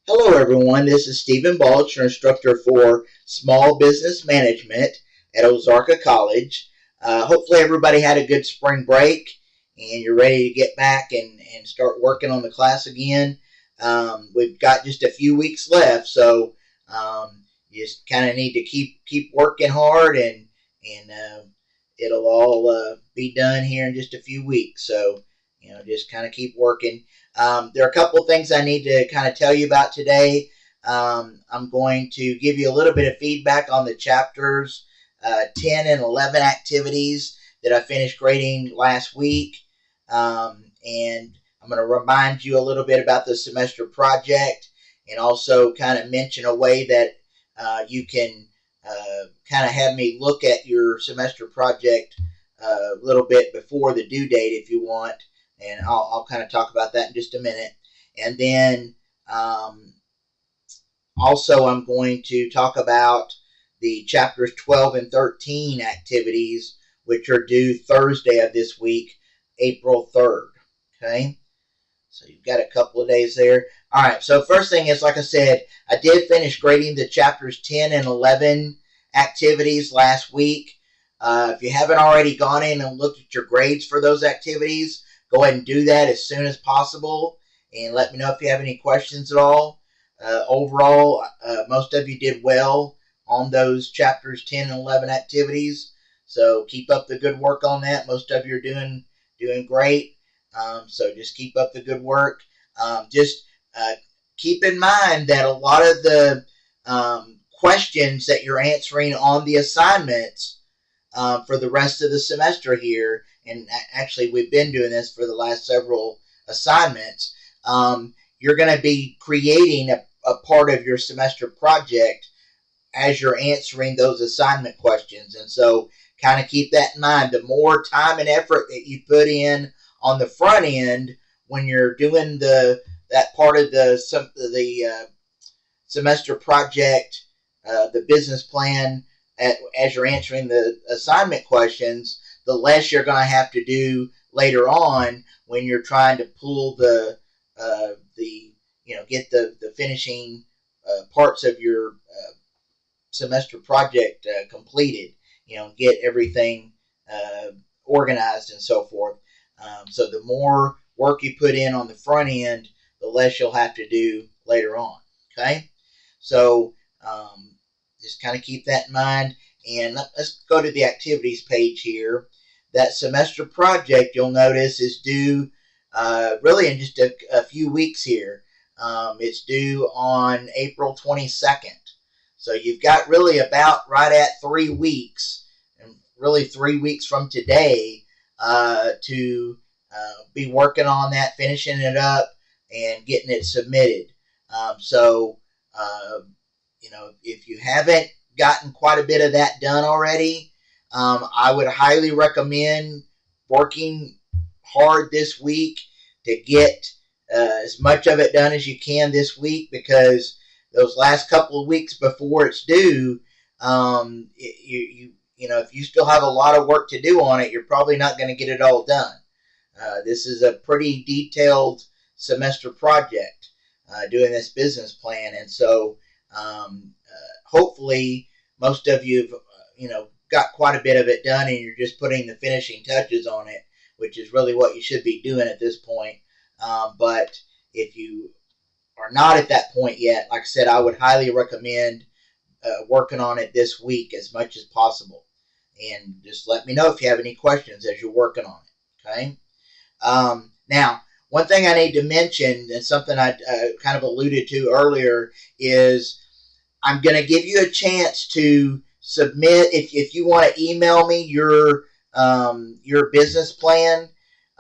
Hello, everyone. This is Stephen Balch, your instructor for Small Business Management at Ozarka College. Hopefully, everybody had a good spring break and you're ready to get back and start working on the class again. We've got just a few weeks left, so you just kind of need to keep working hard, and it'll all be done here in just a few weeks. So, just kind of keep working. There are a couple of things I need to kind of tell you about today. I'm going to give you a little bit of feedback on the chapters 10 and 11 activities that I finished grading last week. And I'm going to remind you a little bit about the semester project and also kind of mention a way that you can kind of have me look at your semester project a little bit before the due date if you want. And I'll kind of talk about that in just a minute. And then also I'm going to talk about the chapters 12 and 13 activities, which are due Thursday of this week, April 3rd. Okay, so you've got a couple of days there. All right, so first thing is, like I said, I did finish grading the chapters 10 and 11 activities last week. If you haven't already gone in and looked at your grades for those activities, go ahead and do that as soon as possible and let me know if you have any questions at all. Overall, most of you did well on those chapters 10 and 11 activities, so keep up the good work on that. Most of you are doing great, so just keep up the good work. Just keep in mind that a lot of the questions that you're answering on the assignments for the rest of the semester here, and actually we've been doing this for the last several assignments, you're going to be creating a part of your semester project as you're answering those assignment questions. And so kind of keep that in mind. The more time and effort that you put in on the front end when you're doing that part of the semester project, the business plan, as you're answering the assignment questions, the less you're going to have to do later on when you're trying to pull get the finishing parts of your semester project completed, get everything organized and so forth. So the more work you put in on the front end, the less you'll have to do later on. Okay, so just kind of keep that in mind. And let's go to the activities page here. That semester project, you'll notice, is due really in just a few weeks here. It's due on April 22nd. So you've got really about right at 3 weeks, and really 3 weeks from today, to be working on that, finishing it up, and getting it submitted. If you haven't gotten quite a bit of that done already, I would highly recommend working hard this week to get as much of it done as you can this week, because those last couple of weeks before it's due, if you still have a lot of work to do on it, you're probably not going to get it all done. This is a pretty detailed semester project, doing this business plan, and so hopefully most of you have got quite a bit of it done, and you're just putting the finishing touches on it, which is really what you should be doing at this point. But if you are not at that point yet, like I said, I would highly recommend working on it this week as much as possible. And just let me know if you have any questions as you're working on it. Okay. Now, one thing I need to mention, and something I kind of alluded to earlier, is I'm going to give you a chance to submit, if you want to email me your business plan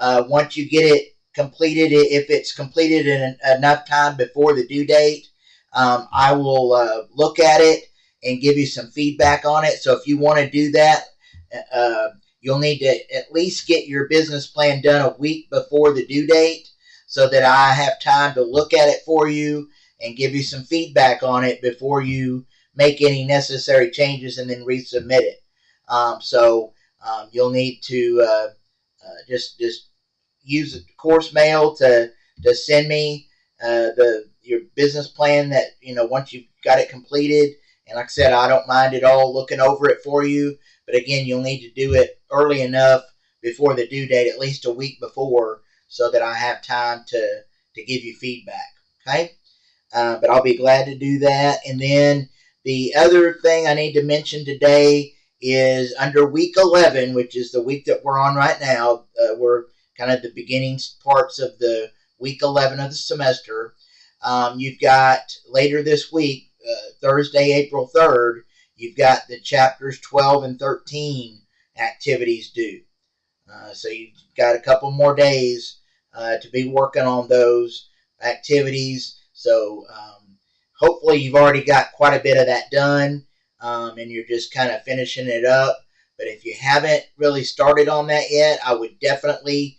once you get it completed. If it's completed in enough time before the due date, I will look at it and give you some feedback on it. So if you want to do that, you'll need to at least get your business plan done a week before the due date, so that I have time to look at it for you and give you some feedback on it before you make any necessary changes and then resubmit it. You'll need to just use the course mail to send me the your business plan that, once you've got it completed. And like I said, I don't mind at all looking over it for you. But again, you'll need to do it early enough before the due date, at least a week before, so that I have time to give you feedback. Okay? But I'll be glad to do that. And then the other thing I need to mention today is under week 11, which is the week that we're on right now. We're kind of the beginning parts of the week 11 of the semester. You've got later this week, Thursday, April 3rd, you've got the chapters 12 and 13 activities due. So you've got a couple more days to be working on those activities. So hopefully you've already got quite a bit of that done, and you're just kind of finishing it up. But if you haven't really started on that yet, I would definitely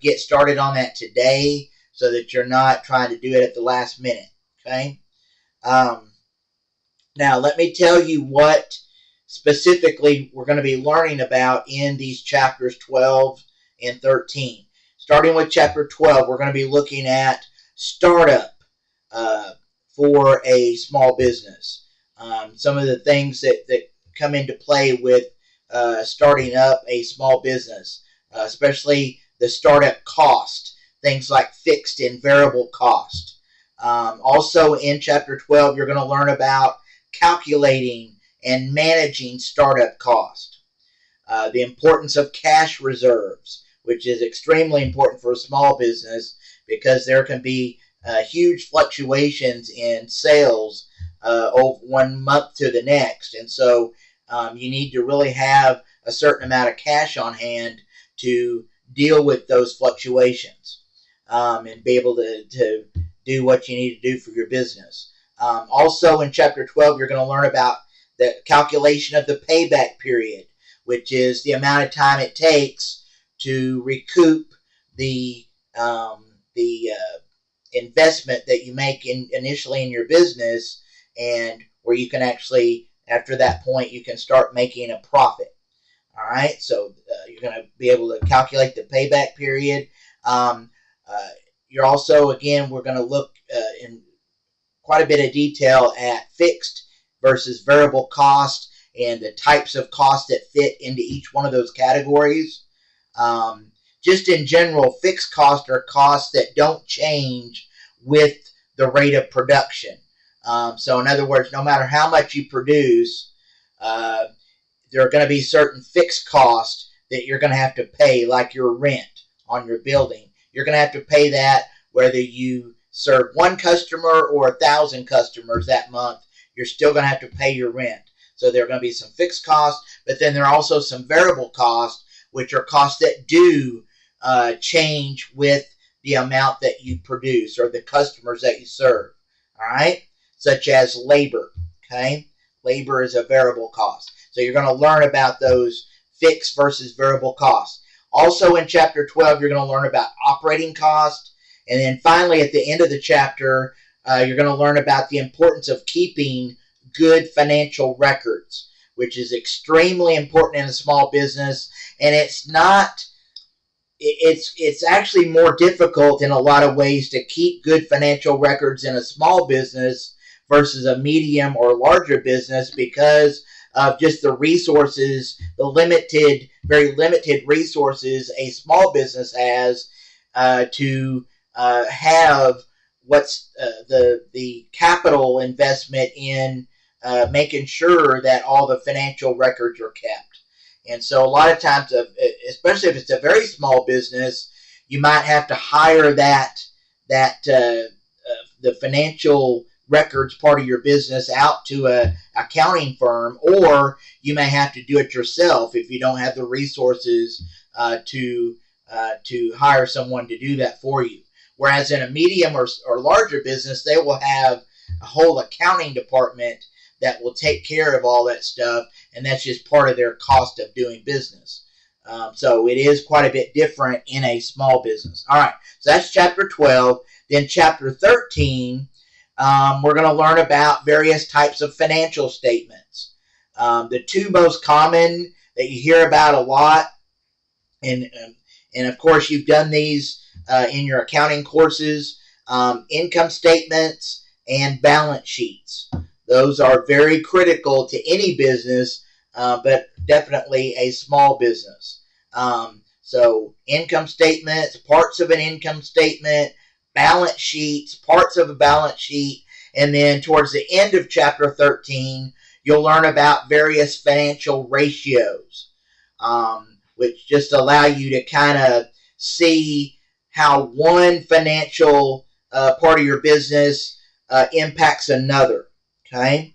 get started on that today so that you're not trying to do it at the last minute. Okay? Now, let me tell you what specifically we're going to be learning about in these chapters 12 and 13. Starting with chapter 12, we're going to be looking at startup for a small business. Some of the things that come into play with starting up a small business, especially the startup cost, things like fixed and variable cost. Also in chapter 12, you're going to learn about calculating and managing startup cost. The importance of cash reserves, which is extremely important for a small business because there can be huge fluctuations in sales over 1 month to the next. And so you need to really have a certain amount of cash on hand to deal with those fluctuations and be able to do what you need to do for your business. Also in chapter 12, you're going to learn about the calculation of the payback period, which is the amount of time it takes to recoup the investment that you make initially in your business, and where you can actually, after that point, you can start making a profit. All right, so you're going to be able to calculate the payback period. You're also, again, we're going to look in quite a bit of detail at fixed versus variable cost and the types of costs that fit into each one of those categories. Just in general, fixed costs are costs that don't change with the rate of production. So in other words, no matter how much you produce, there are going to be certain fixed costs that you're going to have to pay, like your rent on your building. You're going to have to pay that whether you serve one customer or 1,000 customers that month. You're still going to have to pay your rent. So there are going to be some fixed costs, but then there are also some variable costs, which are costs that do change with the amount that you produce or the customers that you serve. All right? Such as labor. Okay? Labor is a variable cost. So you're going to learn about those fixed versus variable costs. Also in chapter 12, you're going to learn about operating costs. And then finally, at the end of the chapter, you're going to learn about the importance of keeping good financial records, which is extremely important in a small business. And it's actually more difficult in a lot of ways to keep good financial records in a small business versus a medium or larger business because of just the resources, the very limited resources a small business has to have what's the capital investment in making sure that all the financial records are kept. And so a lot of times, especially if it's a very small business, you might have to hire the financial records part of your business out to a accounting firm, or you may have to do it yourself if you don't have the resources to hire someone to do that for you. Whereas in a medium or larger business, they will have a whole accounting department that will take care of all that stuff, and that's just part of their cost of doing business. So it is quite a bit different in a small business. All right, so that's chapter 12. Then chapter 13, we're going to learn about various types of financial statements. The two most common that you hear about a lot, and of course you've done these in your accounting courses, income statements and balance sheets. Those are very critical to any business, but definitely a small business. So income statements, parts of an income statement, balance sheets, parts of a balance sheet, and then towards the end of chapter 13, you'll learn about various financial ratios, which just allow you to kind of see how one financial part of your business impacts another. Okay,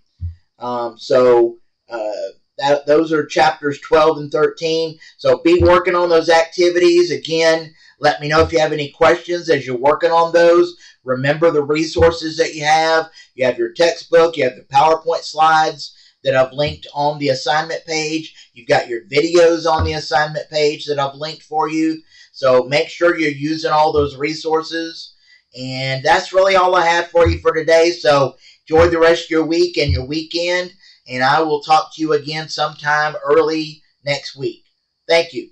those are chapters 12 and 13. So be working on those activities. Again, let me know if you have any questions as you're working on those. Remember the resources that you have. You have your textbook. You have the PowerPoint slides that I've linked on the assignment page. You've got your videos on the assignment page that I've linked for you. So make sure you're using all those resources. And that's really all I have for you for today. So enjoy the rest of your week and your weekend. And I will talk to you again sometime early next week. Thank you.